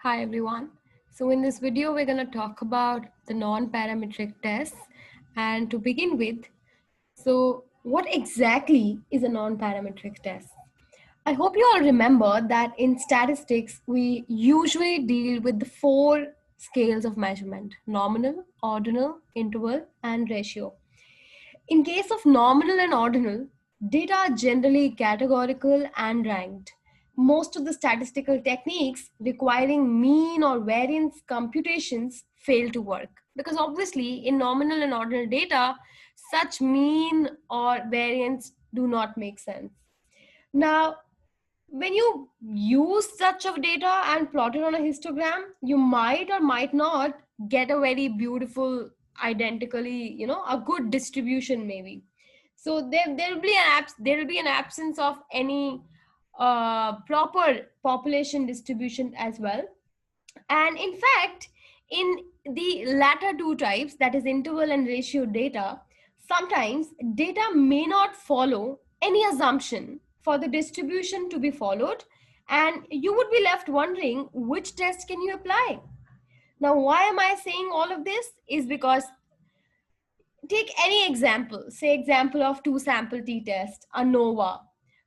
Hi everyone. So in this video, we're going to talk about the non-parametric tests. And to begin with, so what exactly is a non-parametric test? I hope you all remember that in statistics, we usually deal with the four scales of measurement: nominal, ordinal, interval, and ratio. In case of nominal and ordinal, data are generally categorical and ranked. Most of the statistical techniques requiring mean or variance computations fail to work because obviously in nominal and ordinal data, such mean or variance do not make sense. Now, when you use such of data and plot it on a histogram, you might or might not get a very beautiful, identically, a good distribution maybe. So there will be an absence of any proper population distribution as well. And in fact, in the latter two types, that is interval and ratio data, sometimes data may not follow any assumption for the distribution to be followed, and you would be left wondering which test can you apply. Now, why am I saying all of this? Is because take any example, say example of two sample t-test, ANOVA.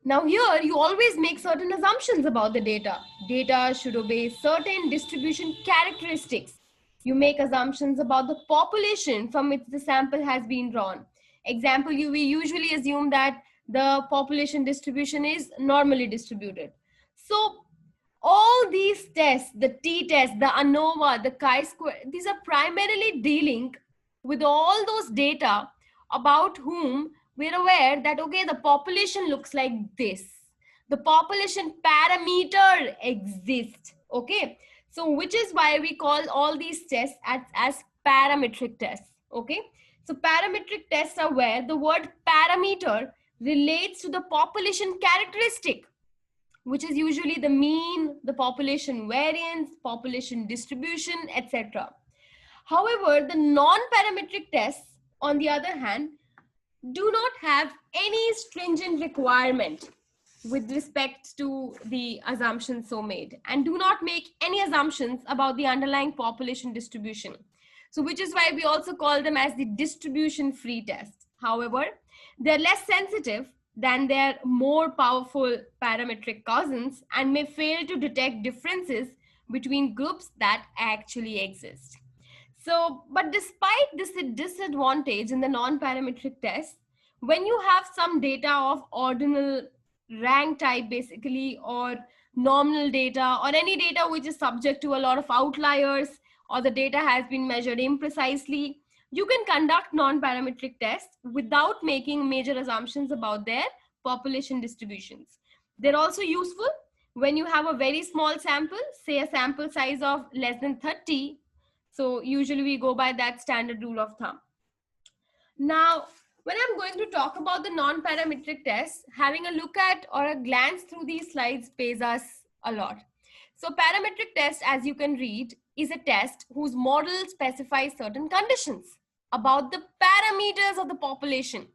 Now here you always make certain assumptions about the data. Data should obey certain distribution characteristics. You make assumptions about the population from which the sample has been drawn. Example, we usually assume that the population distribution is normally distributed. So all these tests, the t-test, the ANOVA, the chi-square, these are primarily dealing with all those data about whom we're aware that, okay, the population looks like this. The population parameter exists, okay? So which is why we call all these tests as parametric tests, okay? So parametric tests are where the word parameter relates to the population characteristic, which is usually the mean, the population variance, population distribution, etc. However, the non-parametric tests, on the other hand, do not have any stringent requirement with respect to the assumptions so made and do not make any assumptions about the underlying population distribution. So which is why we also call them as the distribution free test. However, they're less sensitive than their more powerful parametric cousins and may fail to detect differences between groups that actually exist. So, but despite this disadvantage in the non-parametric test, when you have some data of ordinal rank type basically, or nominal data, or any data which is subject to a lot of outliers, or the data has been measured imprecisely, you can conduct non-parametric tests without making major assumptions about their population distributions. They're also useful when you have a very small sample, say a sample size of less than 30. So usually we go by that standard rule of thumb. Now, when I'm going to talk about the non-parametric tests, having a look at or a glance through these slides pays us a lot. So parametric test, as you can read, is a test whose model specifies certain conditions about the parameters of the population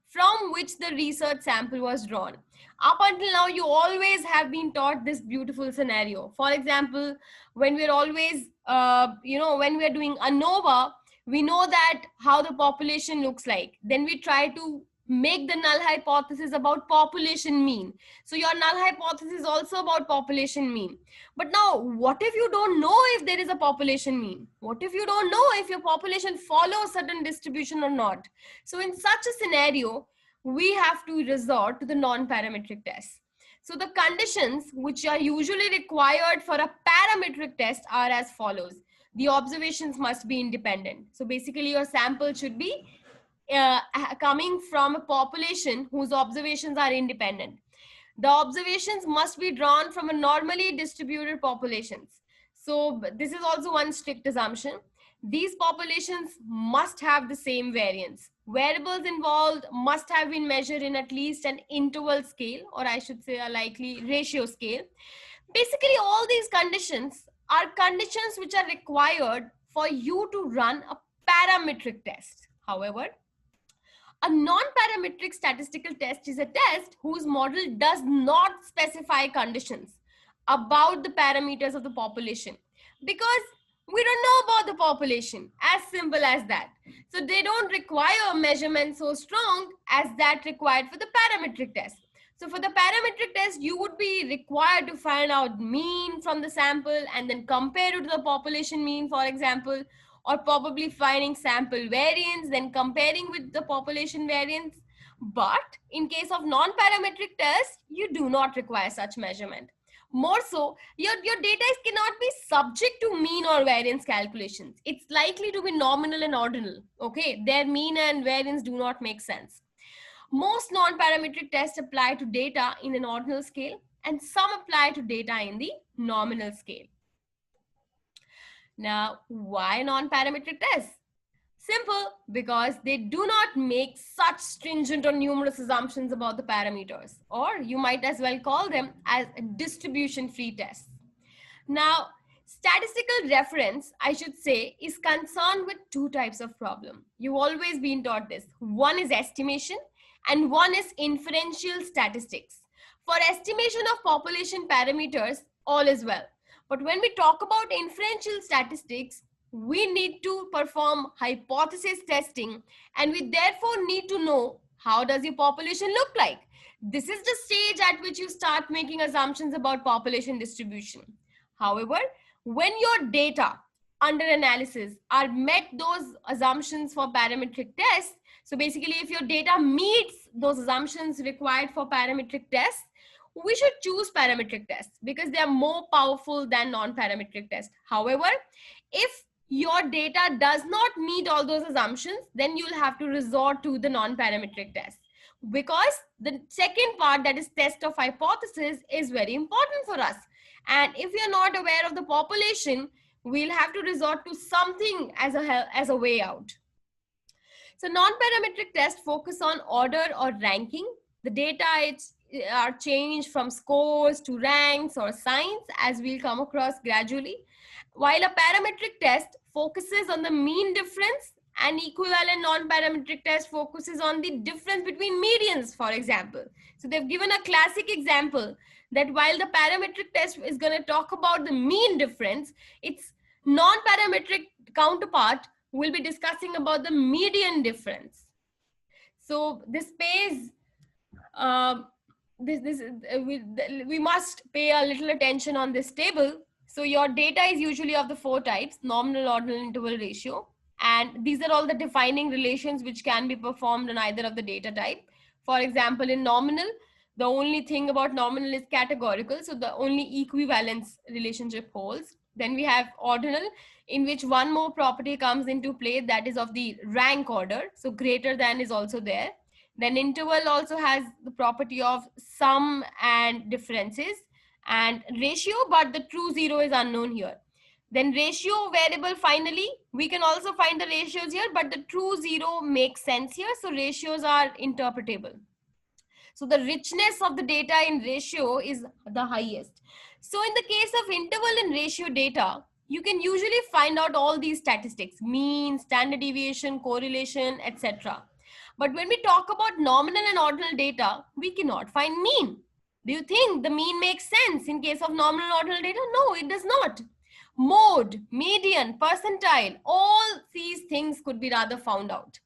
from which the research sample was drawn. Up until now, you always have been taught this beautiful scenario. For example, when we're always, when we're doing ANOVA, we know that how the population looks like. Then we try to make the null hypothesis about population mean. So your null hypothesis is also about population mean. But now, what if you don't know if there is a population mean? What if you don't know if your population follows certain distribution or not? So in such a scenario, we have to resort to the non-parametric test. So the conditions which are usually required for a parametric test are as follows. The observations must be independent. So basically your sample should be coming from a population whose observations are independent. The observations must be drawn from a normally distributed populations. So this is also one strict assumption. These populations must have the same variance. Variables involved must have been measured in at least an interval scale, or I should say a likely ratio scale. Basically, all these conditions are conditions which are required for you to run a parametric test. However, a non-parametric statistical test is a test whose model does not specify conditions about the parameters of the population. Because we don't know about the population, as simple as that. So they don't require a measurement so strong as that required for the parametric test. So for the parametric test, you would be required to find out mean from the sample and then compare it to the population mean, for example, or probably finding sample variance, then comparing with the population variance. But in case of non-parametric test, you do not require such measurement. More so, your data cannot be subject to mean or variance calculations. It's likely to be nominal and ordinal. Okay, their mean and variance do not make sense. Most non-parametric tests apply to data in an ordinal scale, and some apply to data in the nominal scale. Now, why non-parametric tests? Simple, because they do not make such stringent or numerous assumptions about the parameters, or you might as well call them as distribution-free tests. Now, statistical reference, I should say, is concerned with two types of problem. You've always been taught this. One is estimation and one is inferential statistics. For estimation of population parameters, all is well. But when we talk about inferential statistics, we need to perform hypothesis testing, and we therefore need to know how does your population look like. This is the stage at which you start making assumptions about population distribution. However, when your data under analysis are met those assumptions for parametric tests, so basically if your data meets those assumptions required for parametric tests, we should choose parametric tests because they are more powerful than non-parametric tests. However, if your data does not meet all those assumptions, then you'll have to resort to the non-parametric test, because the second part, that is test of hypothesis, is very important for us. And if we are not aware of the population, we'll have to resort to something as a way out. So non-parametric tests focus on order or ranking. The data are changed from scores to ranks or signs, as we'll come across gradually. While a parametric test focuses on the mean difference, an equivalent non-parametric test focuses on the difference between medians, for example. So they've given a classic example that while the parametric test is going to talk about the mean difference, its non-parametric counterpart will be discussing about the median difference. So this pays, we must pay a little attention on this table. So your data is usually of the four types: nominal, ordinal, interval, ratio. And these are all the defining relations which can be performed on either of the data type. For example, in nominal, the only thing about nominal is categorical. So the only equivalence relationship holds. Then we have ordinal, in which one more property comes into play, that is of the rank order. So greater than is also there. Then interval also has the property of sum and differences, and ratio, but the true zero is unknown here. Then ratio variable, finally, we can also find the ratios here, but the true zero makes sense here. So ratios are interpretable. So the richness of the data in ratio is the highest. So in the case of interval and ratio data, you can usually find out all these statistics: mean, standard deviation, correlation, etc. But when we talk about nominal and ordinal data, we cannot find mean. Do you think the mean makes sense in case of nominal and ordinal data? No, it does not. Mode, median, percentile, all these things could be rather found out.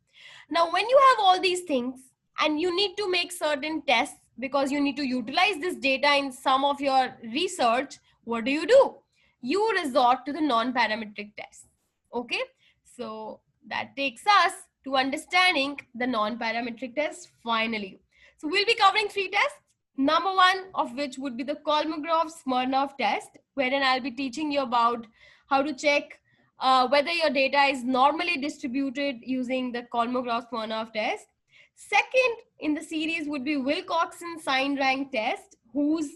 Now, when you have all these things and you need to make certain tests because you need to utilize this data in some of your research, what do? You resort to the non-parametric tests. Okay, so that takes us to understanding the non-parametric test finally. So we'll be covering 3 tests. Number 1 of which would be the Kolmogorov-Smirnov test, wherein I'll be teaching you about how to check whether your data is normally distributed using the Kolmogorov-Smirnov test. Second in the series would be Wilcoxon sign rank test, whose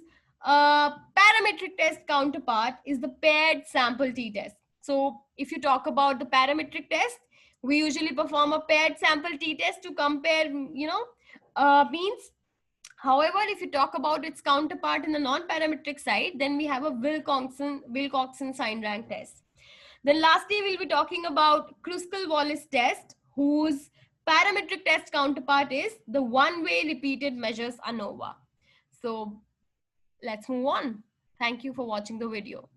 parametric test counterpart is the paired sample t-test. So if you talk about the parametric test, we usually perform a paired sample t-test to compare, means. However, if you talk about its counterpart in the non-parametric side, then we have a Wilcoxon sign rank test. Then lastly, we'll be talking about Kruskal-Wallis test, whose parametric test counterpart is the one-way repeated measures ANOVA. So let's move on. Thank you for watching the video.